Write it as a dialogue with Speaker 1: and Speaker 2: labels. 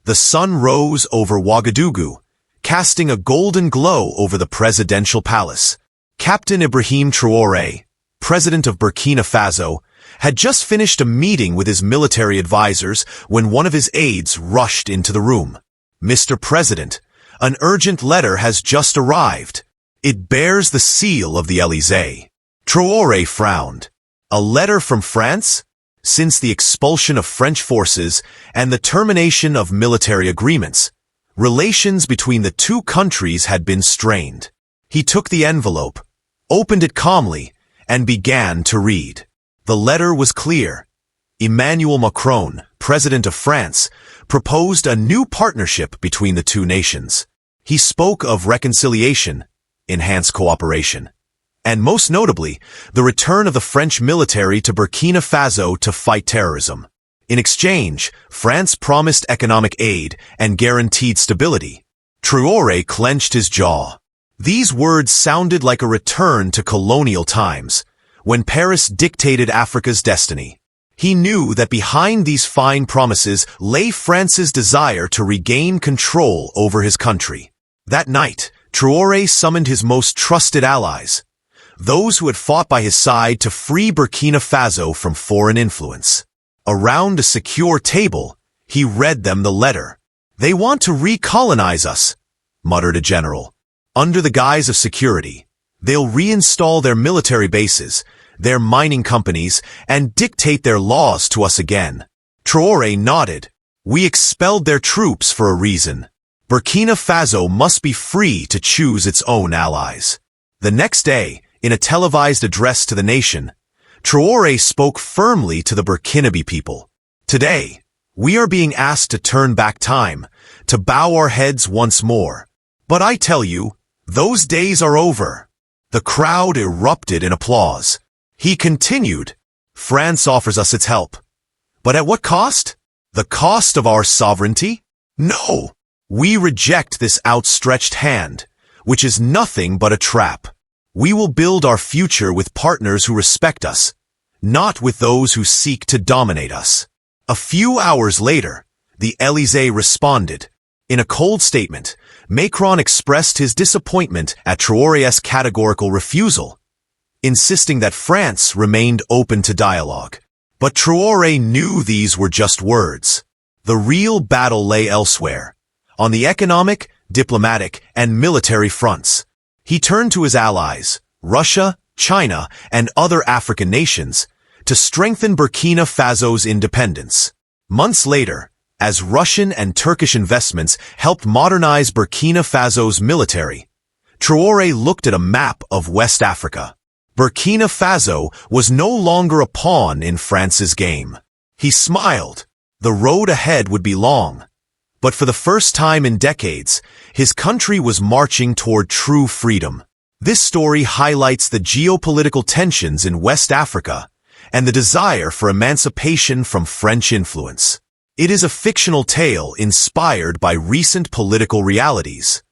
Speaker 1: The sun rose over Ouagadougou, casting a golden glow over the presidential palace. Captain Ibrahim Traoré, president of Burkina Faso, had just finished a meeting with his military advisors when one of his aides rushed into the room. "Mr. President, an urgent letter has just arrived. It bears the seal of the Élysée." Traoré frowned. A letter from France? Since the expulsion of French forces and the termination of military agreements, relations between the two countries had been strained. He took the envelope, opened it calmly, and began to read. The letter was clear. Emmanuel Macron, President of France, proposed a new partnership between the two nations. He spoke of reconciliation, enhanced cooperation, and most notably, the return of the French military to Burkina Faso to fight terrorism. In exchange, France promised economic aid and guaranteed stability. Traoré clenched his jaw. These words sounded like a return to colonial times, when Paris dictated Africa's destiny. He knew that behind these fine promises lay France's desire to regain control over his country. That night, Traoré summoned his most trusted allies, those who had fought by his side to free Burkina Faso from foreign influence. Around a secure table, he read them the letter. "They want to recolonize us," muttered a general. "Under the guise of security, they'll reinstall their military bases, their mining companies, and dictate their laws to us again." Traoré nodded. "We expelled their troops for a reason. Burkina Faso must be free to choose its own allies." The next day, in a televised address to the nation, Traoré spoke firmly to the Burkinabe people. "Today, we are being asked to turn back time, to bow our heads once more. But I tell you, those days are over." The crowd erupted in applause. He continued, "France offers us its help. But at what cost? The cost of our sovereignty? No, we reject this outstretched hand, which is nothing but a trap. We will build our future with partners who respect us, not with those who seek to dominate us." A few hours later, the Élysée responded. In a cold statement, Macron expressed his disappointment at Traoré's categorical refusal, insisting that France remained open to dialogue. But Traoré knew these were just words. The real battle lay elsewhere, on the economic, diplomatic, and military fronts. He turned to his allies, Russia, China, and other African nations, to strengthen Burkina Faso's independence. Months later, as Russian and Turkish investments helped modernize Burkina Faso's military, Traoré looked at a map of West Africa. Burkina Faso was no longer a pawn in France's game. He smiled. The road ahead would be long. But for the first time in decades, his country was marching toward true freedom. This story highlights the geopolitical tensions in West Africa and the desire for emancipation from French influence. It is a fictional tale inspired by recent political realities.